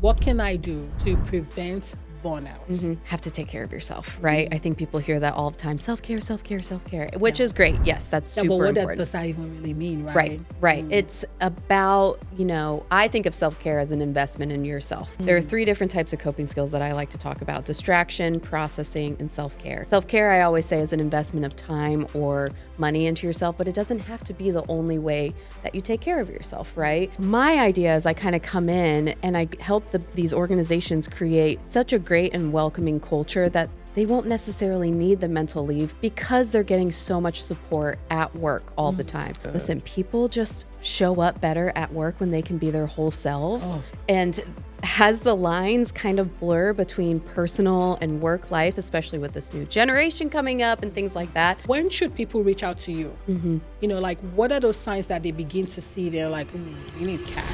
what can I do to prevent burnout? Have to take care of yourself, right? I think people hear that all the time. Self-care, self-care, self-care, which is great. Yes, that's super but what important. does that even really mean, right? Right. It's about, I think of self-care as an investment in yourself. There are 3 different types of coping skills that I like to talk about: distraction, processing, and self-care. Self-care, I always say, is an investment of time or money into yourself, but it doesn't have to be the only way that you take care of yourself, right? My idea is I kind of come in and I help these organizations create such a great and welcoming culture that they won't necessarily need the mental leave because they're getting so much support at work all the time. Listen, people just show up better at work when they can be their whole selves. And as the lines kind of blur between personal and work life, especially with this new generation coming up and things like that. When should people reach out to you? Like what are those signs that they begin to see? They're like, you need Kat.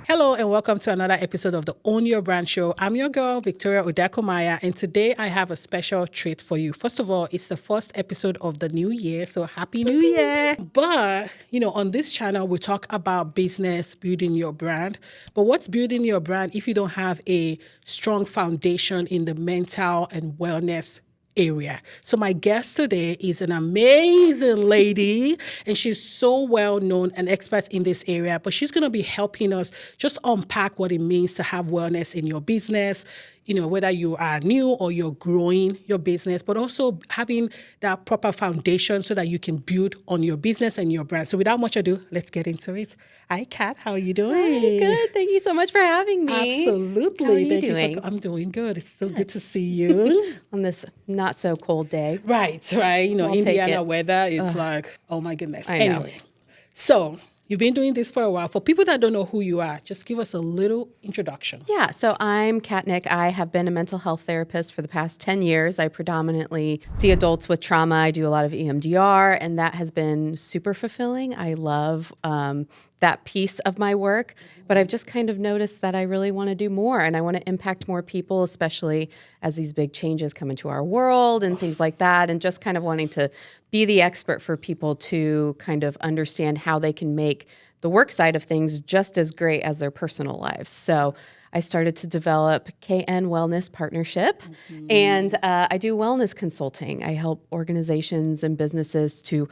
Hello and welcome to another episode of the Own Your Brand Show. I'm your girl, Victoria Odekomaya, and today I have a special treat for you. First of all, it's the first episode of the new year, so Happy New Year. But, on this channel, we talk about business, building your brand. But what's building your brand if you don't have a strong foundation in the mental and wellness area? So my guest today is an amazing lady, and she's so well known and expert in this area, but she's going to be helping us just unpack what it means to have wellness in your business, whether you are new or you're growing your business, but also having that proper foundation so that you can build on your business and your brand. So without much ado, let's get into it. Hi, Kat. How are you doing? Hi, good. Thank you so much for having me. Absolutely. How are you doing? I'm doing good. It's so good to see you. On this not so cold day. Right. Indiana weather, it's like, oh my goodness. I know. Anyway, so you've been doing this for a while. For people that don't know who you are, just give us a little introduction. Yeah, so I'm Kat Nick. I have been a mental health therapist for the past 10 years. I predominantly see adults with trauma. I do a lot of EMDR, and that has been super fulfilling. I love that piece of my work, but I've just kind of noticed that I really want to do more, and I want to impact more people, especially as these big changes come into our world and things like that, and just kind of wanting to be the expert for people to kind of understand how they can make the work side of things just as great as their personal lives. So I started to develop KN Wellness Partnership, and I do wellness consulting. I help organizations and businesses to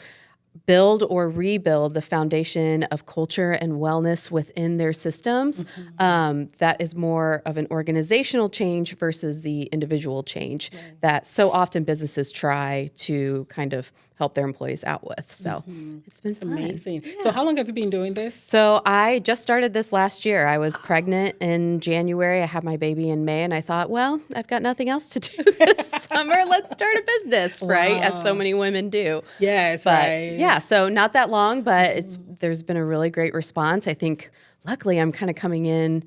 build or rebuild the foundation of culture and wellness within their systems. That is more of an organizational change versus the individual change that so often businesses try to kind of help their employees out with. So it's been fun. Amazing. Yeah. So how long have you been doing this? So I just started this last year. I was pregnant in January. I had my baby in May, and I thought, well, I've got nothing else to do this summer. Let's start a business, right? As so many women do. Yes, But right. yeah, so not that long, but there's been a really great response. I think luckily I'm kind of coming in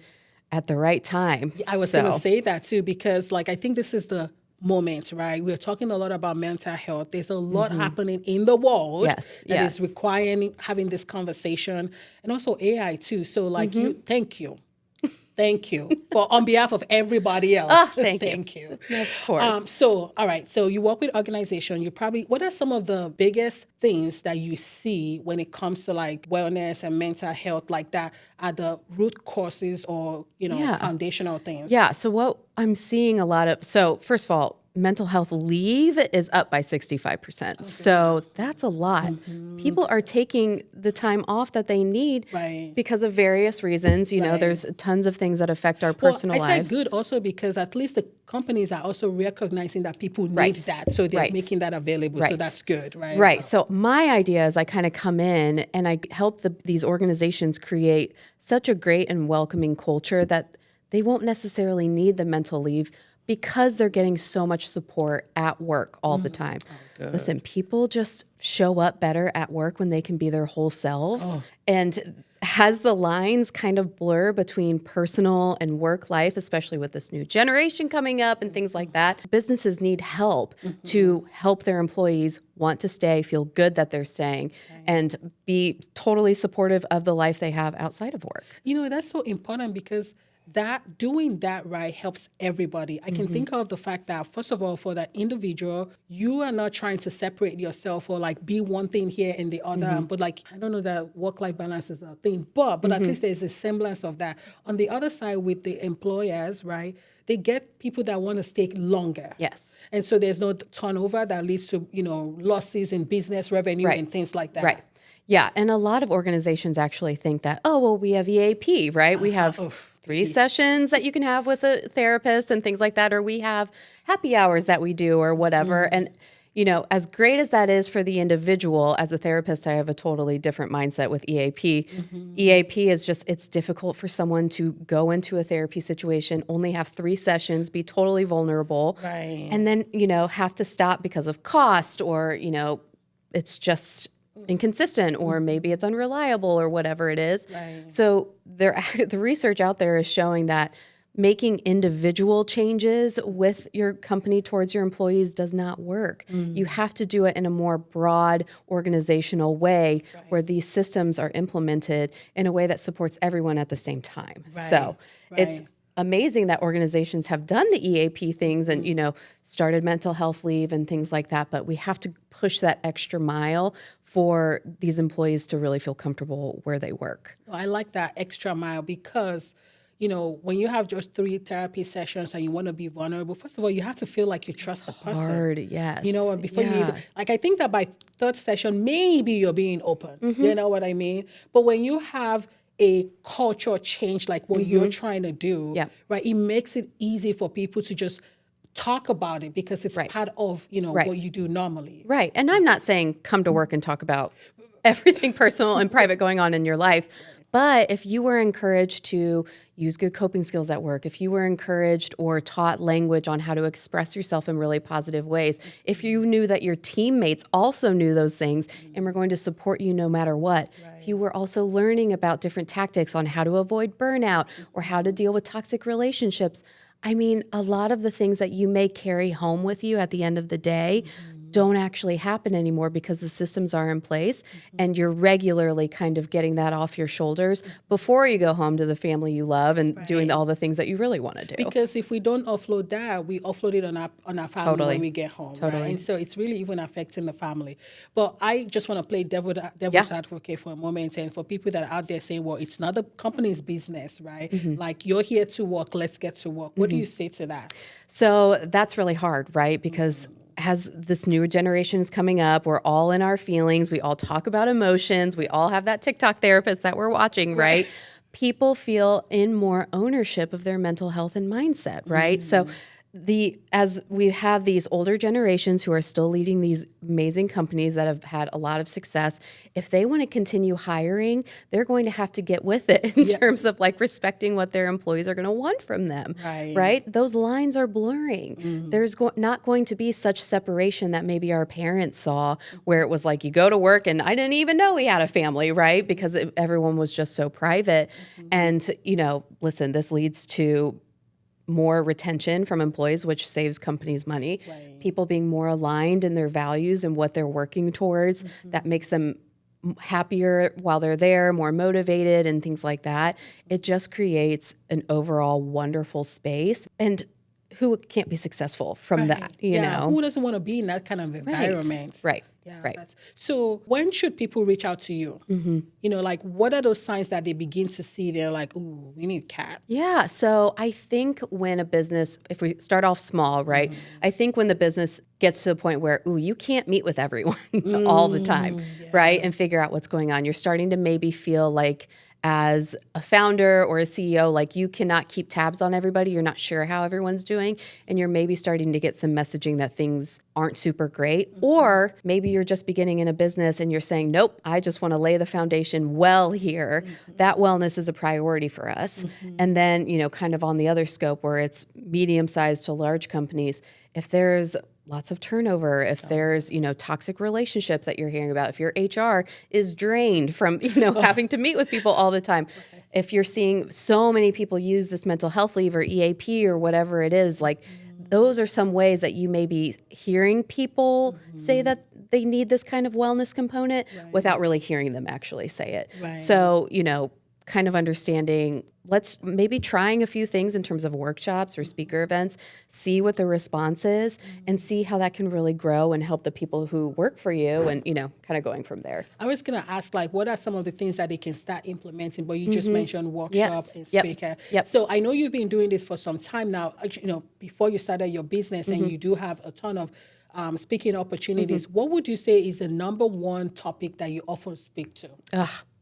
at the right time. I was going to say that too, because I think this is the moment, right? We're talking a lot about mental health. There's a lot happening in the world that is requiring having this conversation, and also AI too. So thank you. Thank you for on behalf of everybody else. Oh, thank you. Of course. All right. So you work with organization. What are some of the biggest things that you see when it comes to wellness and mental health that are the root causes or, foundational things? Yeah. So what I'm seeing first of all, mental health leave is up by 65%. Okay. So that's a lot. People are taking the time off that they need because of various reasons. There's tons of things that affect our personal lives. I say good also because at least the companies are also recognizing that people need that. So they're making that available. So that's good, right? Right. So my idea is I kind of come in and I help these organizations create such a great and welcoming culture that they won't necessarily need the mental leave because they're getting so much support at work all the time. Listen, people just show up better at work when they can be their whole selves. And as the lines kind of blur between personal and work life, especially with this new generation coming up and things like that, businesses need help to help their employees want to stay, feel good that they're staying, and be totally supportive of the life they have outside of work. That's so important because that doing that right helps everybody. I can think of the fact that, first of all, for the individual, you are not trying to separate yourself or like be one thing here and the other. But like, I don't know that work-life balance is a thing, but at least there's a semblance of that. On the other side, with the employers, right, they get people that want to stay longer. Yes. And so there's no turnover that leads to, losses in business revenue Right. and things like that. Right. Yeah. And a lot of organizations actually think that, oh, well, we have EAP, right? We have 3 sessions that you can have with a therapist and things like that, or we have happy hours that we do or whatever. And, as great as that is for the individual, as a therapist, I have a totally different mindset with EAP. EAP is just, it's difficult for someone to go into a therapy situation, only have 3 sessions, be totally vulnerable, Right. and then, have to stop because of cost or, it's just inconsistent or maybe it's unreliable or whatever it is. Right. So the research out there is showing that making individual changes with your company towards your employees does not work. You have to do it in a more broad organizational way where these systems are implemented in a way that supports everyone at the same time. So it's amazing that organizations have done the EAP things and, started mental health leave and things like that, but we have to push that extra mile for these employees to really feel comfortable where they work. I like that extra mile because, when you have just 3 therapy sessions and you want to be vulnerable, first of all, you have to feel like you trust the person. Hard, yes. And before you even, I think that by 3rd session, maybe you're being open. You know what I mean? But when you have a culture change like what you're trying to do, right, it makes it easy for people to just talk about it because it's part of, what you do normally. Right. And I'm not saying come to work and talk about everything personal and private going on in your life. But if you were encouraged to use good coping skills at work, if you were encouraged or taught language on how to express yourself in really positive ways, if you knew that your teammates also knew those things and were going to support you no matter what, if you were also learning about different tactics on how to avoid burnout or how to deal with toxic relationships, I mean, a lot of the things that you may carry home with you at the end of the day don't actually happen anymore because the systems are in place and you're regularly kind of getting that off your shoulders before you go home to the family you love and doing all the things that you really want to do. Because if we don't offload that, we offload it on our family when we get home. Right? And so it's really even affecting the family. But I just want to play devil's advocate for a moment and for people that are out there saying, well, it's not the company's business, right? Like you're here to work, let's get to work. What do you say to that? So that's really hard, right? Because as this newer generation is coming up, we're all in our feelings. We all talk about emotions. We all have that TikTok therapist that we're watching, right? People feel in more ownership of their mental health and mindset, right? So as we have these older generations who are still leading these amazing companies that have had a lot of success, if they want to continue hiring, they're going to have to get with it in terms of like respecting what their employees are going to want from them, right? Those lines are blurring. There's not going to be such separation that maybe our parents saw where it was like, you go to work and I didn't even know we had a family, right? Because everyone was just so private. And, listen, this leads to more retention from employees, which saves companies money. People being more aligned in their values and what they're working towards, that makes them happier while they're there, more motivated and things like that. It just creates an overall wonderful space. And who can't be successful from that, you know? Who doesn't want to be in that kind of environment? Right. So when should people reach out to you? Like what are those signs that they begin to see? They're like, ooh, we need Kat. Yeah. So I think when a business, if we start off small, right? I think when the business gets to the point where, ooh, you can't meet with everyone all the time, right? And figure out what's going on. You're starting to maybe feel like as a founder or a CEO, like you cannot keep tabs on everybody. You're not sure how everyone's doing. And you're maybe starting to get some messaging that things aren't super great. Or maybe you're just beginning in a business and you're saying, nope, I just want to lay the foundation well here. That wellness is a priority for us. And then, kind of on the other scope where it's medium-sized to large companies, if there's lots of turnover, if there's, toxic relationships that you're hearing about, if your HR is drained from, having to meet with people all the time, if you're seeing so many people use this mental health leave or EAP or whatever it is, like those are some ways that you may be hearing people say that they need this kind of wellness component without really hearing them actually say it. So, kind of understanding let's maybe trying a few things in terms of workshops or speaker events, see what the response is and see how that can really grow and help the people who work for you and, kind of going from there. I was going to ask, like, what are some of the things that they can start implementing? But you just mentioned workshop Yes. and Yep. speaker. Yep. So I know you've been doing this for some time now, before you started your business, and you do have a ton of speaking opportunities. What would you say is the number one topic that you often speak to?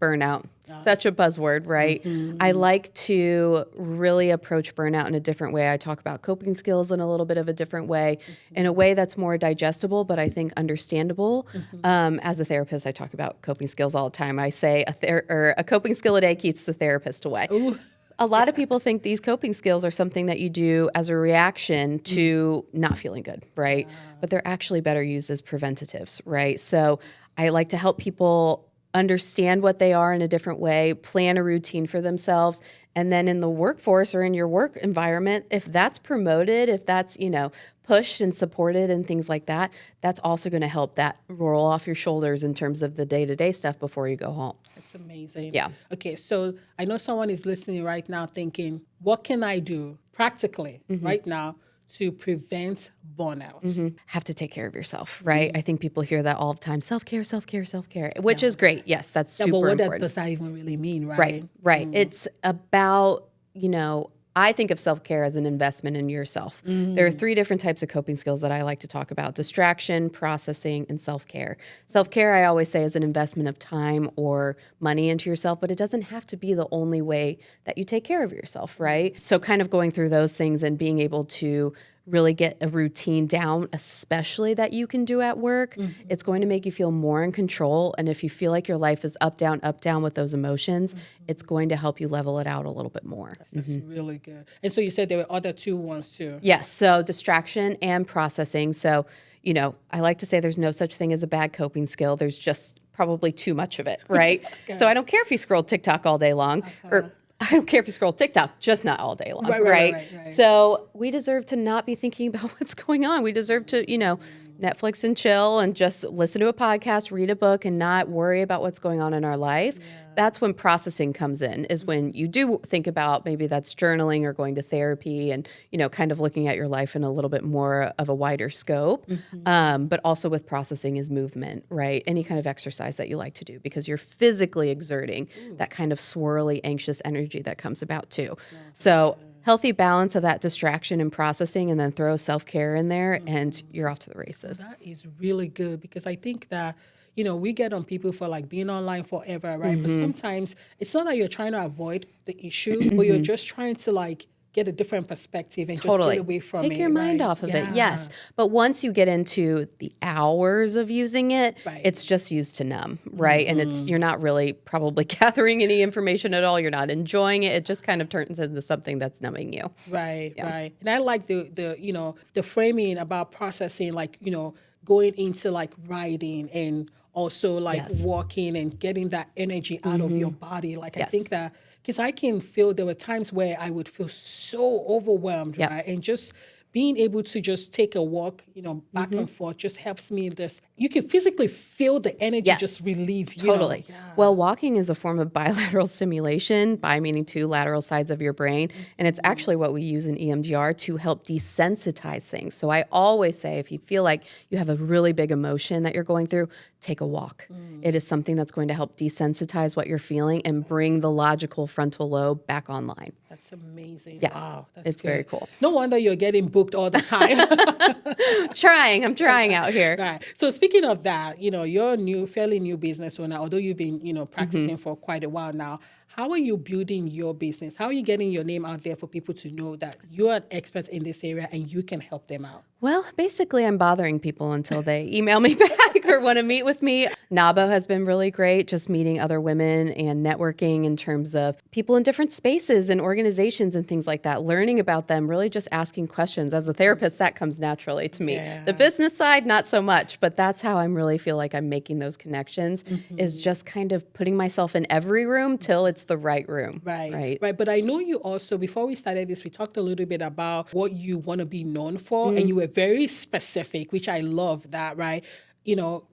Burnout. Such a buzzword, right? I like to really approach burnout in a different way. I talk about coping skills in a little bit of a different way, in a way that's more digestible, but I think understandable. As a therapist, I talk about coping skills all the time. I say a coping skill a day keeps the therapist away. Ooh. A lot of people think these coping skills are something that you do as a reaction to not feeling good, right? But they're actually better used as preventatives, right? So I like to help people understand what they are in a different way, plan a routine for themselves, and then in the workforce or in your work environment, if that's promoted, if that's, pushed and supported and things like that, that's also going to help that roll off your shoulders in terms of the day-to-day stuff before you go home. That's amazing. Yeah. Okay, so I know someone is listening right now thinking, what can I do practically right now to prevent burnout? Have to take care of yourself, right? I think people hear that all the time. Self-care, self-care, self-care, which is great. Yes, that's super but what important. does that even really mean, right? Right. It's about, I think of self-care as an investment in yourself. There are 3 different types of coping skills that I like to talk about: distraction, processing, and self-care. Self-care, I always say, is an investment of time or money into yourself, but it doesn't have to be the only way that you take care of yourself, right? So kind of going through those things and being able to really get a routine down, especially that you can do at work, it's going to make you feel more in control. And if you feel like your life is up, down with those emotions, it's going to help you level it out a little bit more. That's really good. And so you said there were other 2 ones too. Yes. So distraction and processing. So, I like to say there's no such thing as a bad coping skill. There's just probably too much of it, right? So I don't care if you scroll TikTok all day long or I don't care if you scroll TikTok, just not all day long, right? So we deserve to not be thinking about what's going on. We deserve to, Netflix and chill and just listen to a podcast, read a book, and not worry about what's going on in our life. That's when processing comes in, is when you do think about maybe that's journaling or going to therapy and, kind of looking at your life in a little bit more of a wider scope. But also with processing is movement, right? Any kind of exercise that you like to do, because you're physically exerting that kind of swirly, anxious energy that comes about too. So healthy balance of that distraction and processing, and then throw self-care in there, and you're off to the races. That is really good, because I think that, we get on people for like being online forever, right? But sometimes it's not that you're trying to avoid the issue, but you're just trying to like get a different perspective and just get away from it. Take your mind off of it, yes. But once you get into the hours of using it, it's just used to numb, right? And you're not really probably gathering any information at all. You're not enjoying it. It just kind of turns into something that's numbing you. Right. And I like the framing about processing, like, going into like writing and also like walking and getting that energy out of your body. Like, I think that, because I can feel there were times where I would feel so overwhelmed, right? And just being able to just take a walk, back and forth just helps me. You can physically feel the energy just relieve. Totally. Well, walking is a form of bilateral stimulation, bi meaning 2 lateral sides of your brain. And it's actually what we use in EMDR to help desensitize things. So I always say, if you feel like you have a really big emotion that you're going through, take a walk. It is something that's going to help desensitize what you're feeling and bring the logical frontal lobe back online. That's amazing. Yeah. Wow. That's it's good. very cool. No wonder you're getting booked all the time. I'm trying out here. Right. So speaking of that, you're a fairly new business owner, although you've been, practicing for quite a while now. How are you building your business? How are you getting your name out there for people to know that you're an expert in this area and you can help them out? Well, basically, I'm bothering people until they email me back or want to meet with me. NABO has been really great, just meeting other women and networking in terms of people in different spaces and organizations and things like that, learning about them, really just asking questions. As a therapist, that comes naturally to me. The business side, not so much, but that's how I really feel like I'm making those connections, is just kind of putting myself in every room till it's the right room. Right. But I know you also, before we started this, we talked a little bit about what you want to be known for, and you were very specific, which I love that, right?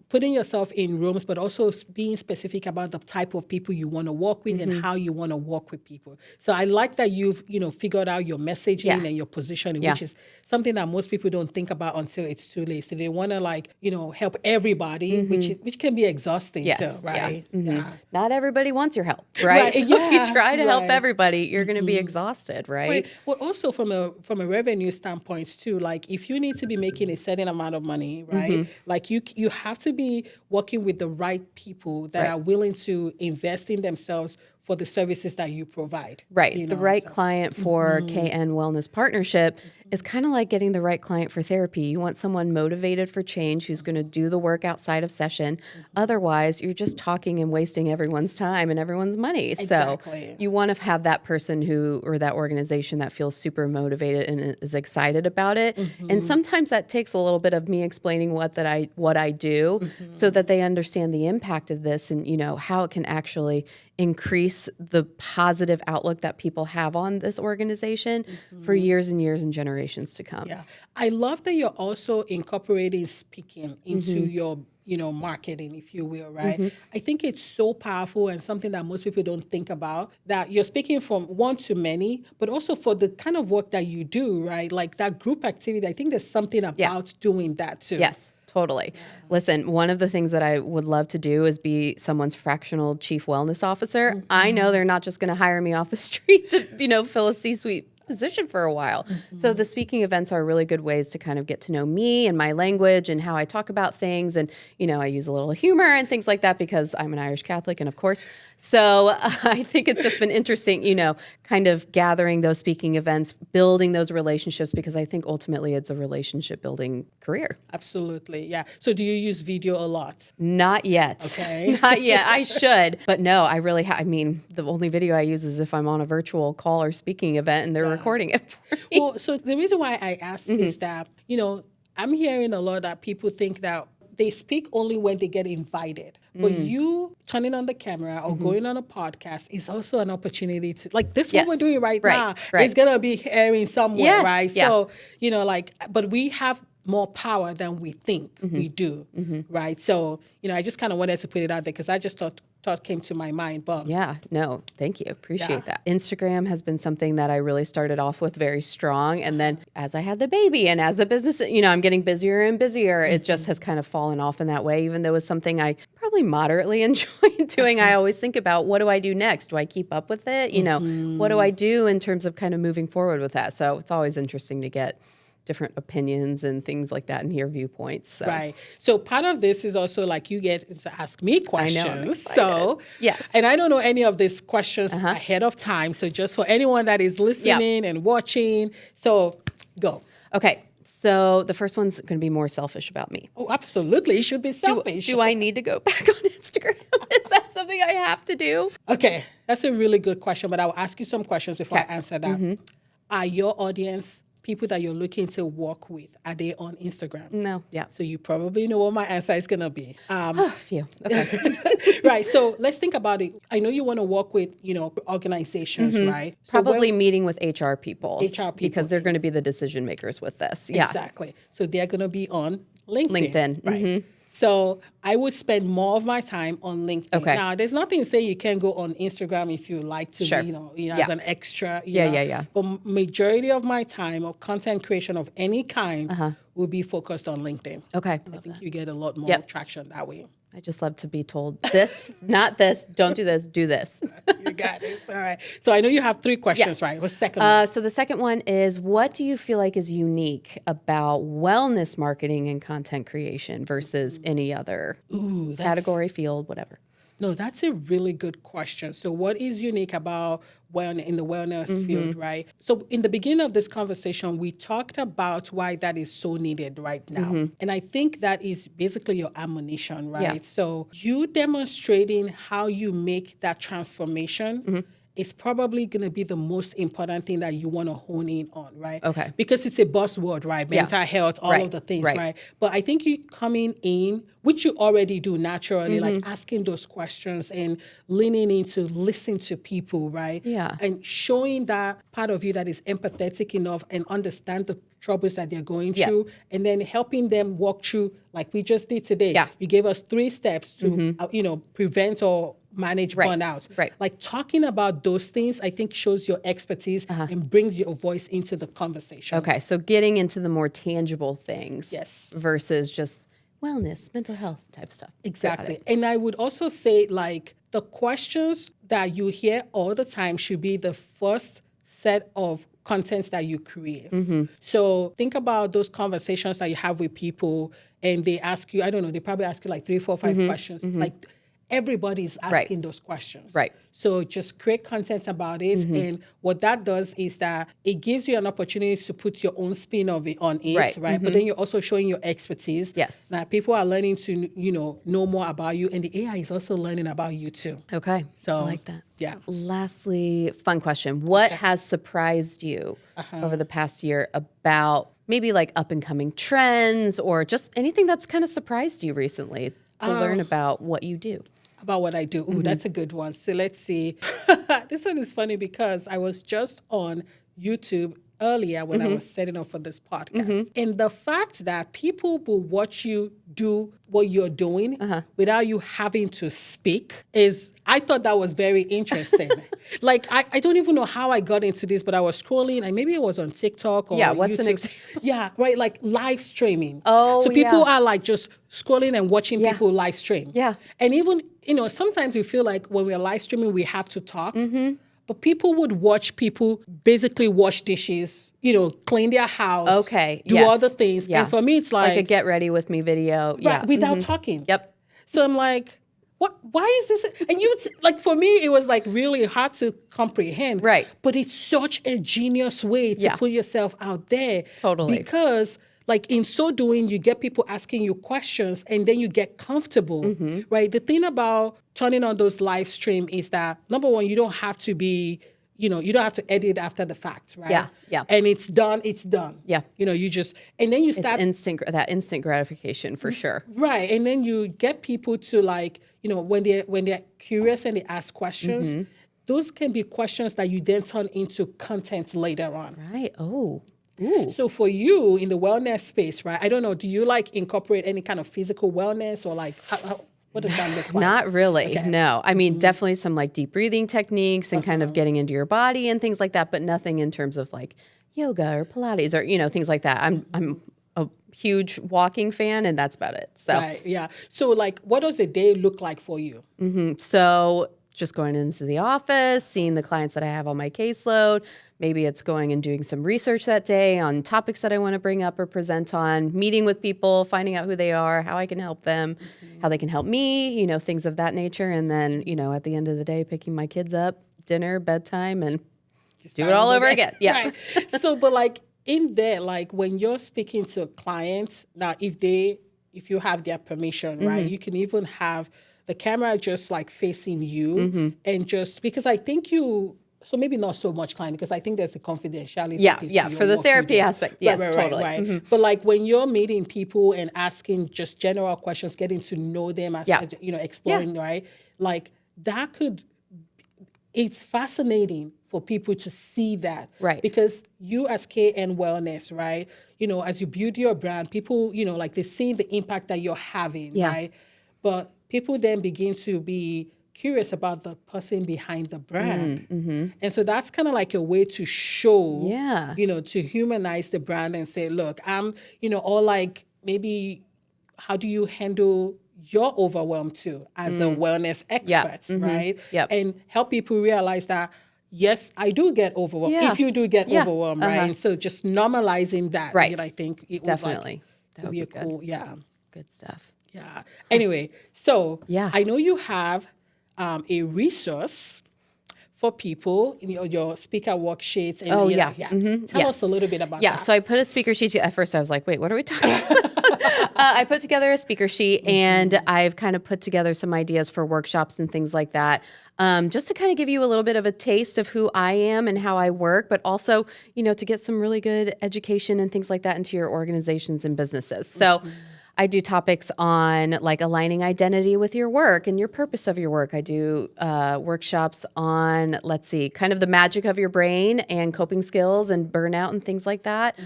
putting yourself in rooms, but also being specific about the type of people you want to work with and how you want to work with people. So I like that you've, figured out your messaging and your positioning, which is something that most people don't think about until it's too late. So they want to, help everybody, which can be exhausting too, right? Yeah. Not everybody wants your help, right? So if you try to help everybody, you're going to be exhausted, right? Well, also from a revenue standpoint too, like if you need to be making a certain amount of money, right? Like you have to be working with the right people that are willing to invest in themselves for the services that you provide. Right. The right client for KN Wellness Partnership is kind of like getting the right client for therapy. You want someone motivated for change who's going to do the work outside of session. Otherwise, you're just talking and wasting everyone's time and everyone's money. Exactly. So you want to have that person or that organization that feels super motivated and is excited about it. And sometimes that takes a little bit of me explaining what I do so that they understand the impact of this and, how it can actually increase the positive outlook that people have on this organization for years and years and generations to come. Yeah. I love that you're also incorporating speaking into your marketing, if you will, right? I think it's so powerful and something that most people don't think about, that you're speaking from one to many, but also for the kind of work that you do, right? Like that group activity, I think there's something about doing that too. Yes. Totally. Listen, one of the things that I would love to do is be someone's fractional chief wellness officer. I know they're not just going to hire me off the street to, fill a C-suite position for a while. So the speaking events are really good ways to kind of get to know me and my language and how I talk about things. And, I use a little humor and things like that because I'm an Irish Catholic. And of course, so I think it's just been interesting, kind of gathering those speaking events, building those relationships, because I think ultimately it's a relationship building career. Absolutely. Yeah. So do you use video a lot? Not yet. Okay. Not yet. I should. But no, I really the only video I use is if I'm on a virtual call or speaking event and they're recording it for me. Well, so the reason why I asked is that, I'm hearing a lot that people think that they speak only when they get invited. But you turning on the camera or going on a podcast is also an opportunity to, like this what we're doing right now, is going to be airing somewhere, right? Yeah. So, but we have more power than we think we do, right? So, I just kind of wanted to put it out there because I just thought came to my mind. But yeah, no, thank you. Appreciate that. Instagram has been something that I really started off with very strong. And then as I had the baby and as the business, I'm getting busier and busier, it just has kind of fallen off in that way, even though it's something I probably moderately enjoy doing. I always think about, what do I do next? Do I keep up with it? What do I do in terms of kind of moving forward with that? So it's always interesting to get different opinions and things like that and hear viewpoints. So. Right. So part of this is also like you get to ask me questions. I know, I'm excited. So yes. And I don't know any of these questions ahead of time. So just for anyone that is listening and watching, so go. Okay. So the first one's going to be more selfish about me. Oh, absolutely. You should be selfish. Do I need to go back on Instagram? Is that something I have to do? Okay. That's a really good question, but I will ask you some questions before I answer that. Are your audience people that you're looking to work with, are they on Instagram? No. Yeah. So you probably know what my answer is going to be. Phew. Okay. Right. So let's think about it. I know you want to work with, organizations, right? So Probably meeting with HR people. HR people. Because they're going to be the decision makers with this. Yeah. Exactly. So they're going to be on LinkedIn. LinkedIn. Right. So I would spend more of my time on LinkedIn. Okay. Now, there's nothing to say you can't go on Instagram if you like to, Sure. as an extra. Yeah. But majority of my time or content creation of any kind will be focused on LinkedIn. Okay. I think you get a lot more traction that way. I just love to be told this, not this, don't do this, do this. You got it. All right. So I know you have 3 questions, right? What's the second one? So the second one is, what do you feel like is unique about wellness marketing and content creation versus any other category, field, whatever? No, that's a really good question. So what is unique about in the wellness field, right? So in the beginning of this conversation, we talked about why that is so needed right now. And I think that is basically your ammunition, right? Yeah. So you demonstrating how you make that transformation is probably going to be the most important thing that you want to hone in on, right? Okay. Because it's a buzzword, right? Mental health, all of the things, right? But I think you coming in, which you already do naturally, like asking those questions and leaning into listen to people, right? Yeah. And showing that part of you that is empathetic enough and understand the troubles that they're going through, and then helping them walk through, like we just did today. Yeah. You gave us 3 steps to, prevent or manage burnout. Right. Like talking about those things, I think shows your expertise and brings your voice into the conversation. Okay, so getting into the more tangible things versus just wellness, mental health type stuff. Exactly. And I would also say, like, the questions that you hear all the time should be the first set of contents that you create. So think about those conversations that you have with people and they ask you, I don't know, they probably ask you like 3, 4, 5 questions. Like everybody's asking those questions. Right. So just create content about it. And what that does is that it gives you an opportunity to put your own spin of it on it, right? But then you're also showing your expertise. Yes. That people are learning to, know more about you, and the AI is also learning about you too. Okay, So I like that. Yeah. Lastly, fun question. What has surprised you over the past year about maybe like up and coming trends or just anything that's kind of surprised you recently to learn about what you do? About what I do. Ooh, that's a good one. So let's see. This one is funny because I was just on YouTube earlier when I was setting up for this podcast. And the fact that people will watch you do what you're doing without you having to speak I thought that was very interesting. Like, I don't even know how I got into this, but I was scrolling and maybe it was on TikTok or what's YouTube. an example? Yeah, right, like live streaming. Oh, so people are like just scrolling and watching people live stream. Yeah. And even, sometimes we feel like when we're live streaming, we have to talk. But people would watch people basically wash dishes, clean their house, do other things. Yeah. And for me, it's like a get ready with me video. without talking. Yep. So I'm like, what? Why is this? And like, for me, it was like really hard to comprehend. Right. But it's such a genius way to put yourself out there. Totally. Because like in so doing, you get people asking you questions and then you get comfortable, right? The thing about turning on those live stream is that, number one, you don't have to be, you don't have to edit after the fact, right? Yeah. And it's done. Yeah. You just, and then you start. It's that instant gratification for sure. Right. And then you get people to like, when they're curious and they ask questions, those can be questions that you then turn into content later on. Right. Oh. Ooh. So for you in the wellness space, right? I don't know. Do you like incorporate any kind of physical wellness or like what does that look like? Not really. Okay. No. I mean, definitely some like deep breathing techniques and kind of getting into your body and things like that, but nothing in terms of like yoga or Pilates or things like that. I'm a huge walking fan, and that's about it. So Right. Yeah. So like, what does a day look like for you? So just going into the office, seeing the clients that I have on my caseload. Maybe it's going and doing some research that day on topics that I want to bring up or present on, meeting with people, finding out who they are, how I can help them, how they can help me, things of that nature. And then, at the end of the day, picking my kids up, dinner, bedtime, and do it all over again. Yeah. Right. So, but like in there, like when you're speaking to a client, now if you have their permission, right, you can even have the camera just like facing you and just because I think so maybe not so much client because I think there's a confidentiality piece to for the your work therapy you do. aspect. Yes, totally. Right. But like when you're meeting people and asking just general questions, getting to know them as exploring, right? Like it's fascinating for people to see that. Right. Because you as KN Wellness, right? As you build your brand, people, like they see the impact that you're having, right? But people then begin to be curious about the person behind the brand. And so that's kind of like a way to show, to humanize the brand and say, look, I'm, or like maybe how do you handle your overwhelm too as a wellness expert, right? Yep. And help people realize that, yes, I do get overwhelmed. Yeah. If you do get overwhelmed, right? And so just normalizing that, Right. I think it Definitely. would be a cool, Good stuff. yeah. Anyway, so Yeah. I know you have a resource for people, your speaker worksheets. And, Tell us a little bit about that. So I put a speaker sheet. At first, I was like, "Wait, what are we talking about?" I put together a speaker sheet, and I've kind of put together some ideas for workshops and things like that, just to kind of give you a little bit of a taste of who I am and how I work, but also, to get some really good education and things like that into your organizations and businesses. So I do topics on like aligning identity with your work and your purpose of your work. I do workshops on, kind of the magic of your brain and coping skills and burnout and things like that.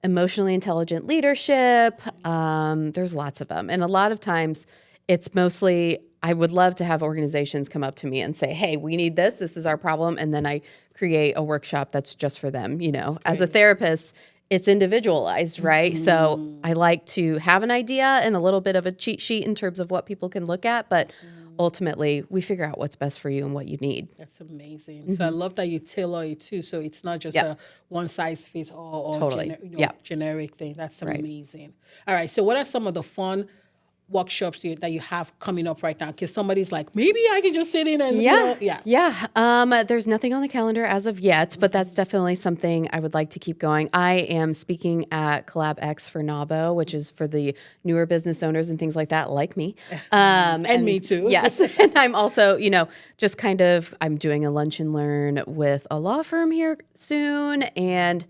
Emotionally intelligent leadership. There's lots of them. And a lot of times it's mostly, I would love to have organizations come up to me and say, hey, we need this. This is our problem. And then I create a workshop that's just for them. As a therapist, it's individualized, right? So I like to have an idea and a little bit of a cheat sheet in terms of what people can look at, but ultimately we figure out what's best for you and what you need. That's amazing. So I love that you tailor it too. So it's not just a one size fits all or Totally. generic thing. That's amazing. All right. So what are some of the fun workshops that you have coming up right now? Because somebody's like, maybe I can just sit in and There's nothing on the calendar as of yet, but that's definitely something I would like to keep going. I am speaking at Collab X for NABO, which is for the newer business owners and things like that, like me. And me too. Yes. And I'm also, just kind of, I'm doing a lunch and learn with a law firm here soon. And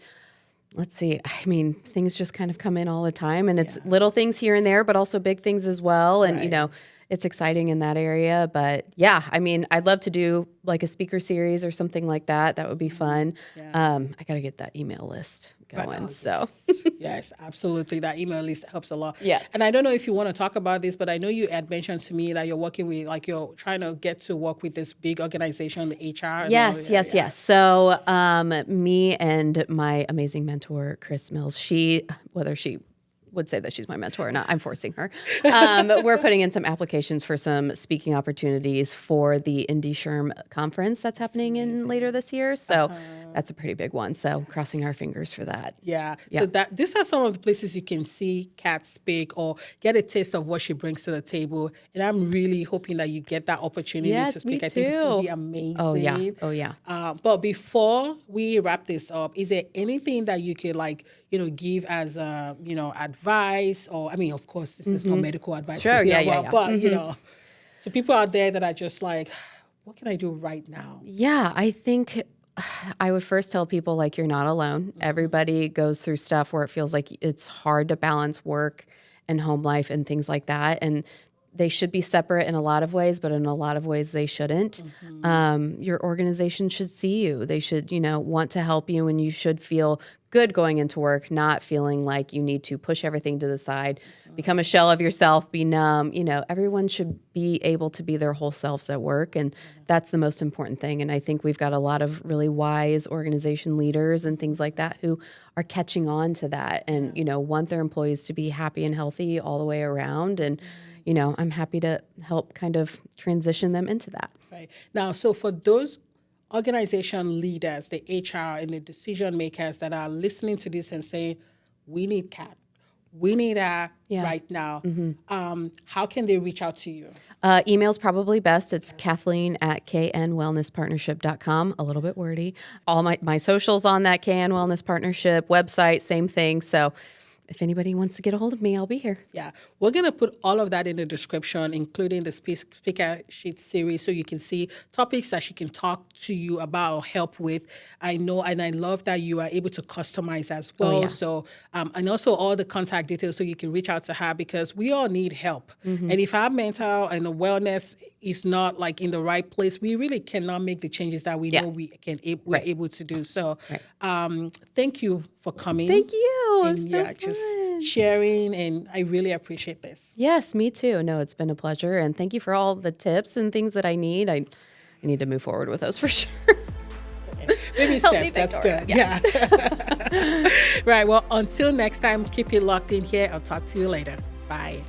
let's see. I mean, things just kind of come in all the time, and it's little things here and there, but also big things as well. And, it's exciting in that area. But yeah, I mean, I'd love to do like a speaker series or something like that. That would be fun. Yeah. I got to get that email list going. Yes, absolutely. That email list helps a lot. Yes. And I don't know if you want to talk about this, but I know you had mentioned to me that you're working with, like you're trying to get to work with this big organization, the HR. Yes. So me and my amazing mentor, Chris Mills, whether she would say that she's my mentor or not, I'm forcing her. We're putting in some applications for some speaking opportunities for the Indie Sherm conference that's happening in later this year. So that's a pretty big one. So crossing our fingers for that. Yeah. So these are some of the places you can see Kat speak or get a taste of what she brings to the table. And I'm really hoping that you get that opportunity to speak. I think it's going to be amazing. Oh yeah. But before we wrap this up, is there anything that you could give as advice, or I mean, of course, this is not medical advice. Sure, But so people out there that are just like, what can I do right now? Yeah, I think I would first tell people like you're not alone. Everybody goes through stuff where it feels like it's hard to balance work and home life and things like that, and they should be separate in a lot of ways, but in a lot of ways they shouldn't. Your organization should see you. They should, want to help you, and you should feel good going into work, not feeling like you need to push everything to the side, become a shell of yourself, be numb. Everyone should be able to be their whole selves at work, and that's the most important thing. And I think we've got a lot of really wise organization leaders and things like that who are catching on to that and, want their employees to be happy and healthy all the way around. And I'm happy to help kind of transition them into that. Right. Now, so for those organization leaders, the HR and the decision makers that are listening to this and saying, we need Kat, we need her right now, how can they reach out to you? Email's probably best. It's Kathleen@knwellnesspartnership.com. A little bit wordy. All my socials on that KN Wellness Partnership website, same thing. So if anybody wants to get a hold of me, I'll be here. Yeah. We're going to put all of that in the description, including the speaker sheet series, so you can see topics that she can talk to you about or help with. I know, and I love that you are able to customize as well. Oh, yeah. So, and also all the contact details so you can reach out to her, because we all need help. And if our mental and the wellness is not like in the right place, we really cannot make the changes that we know we're able to do. So thank you for coming. Thank you. And so just sharing, and I really appreciate this. Yes, me too. No, it's been a pleasure, and thank you for all the tips and things that I need. I need to move forward with those for sure. Baby steps, that's good. Yeah. Right, well, until next time, keep it locked in here. I'll talk to you later. Bye.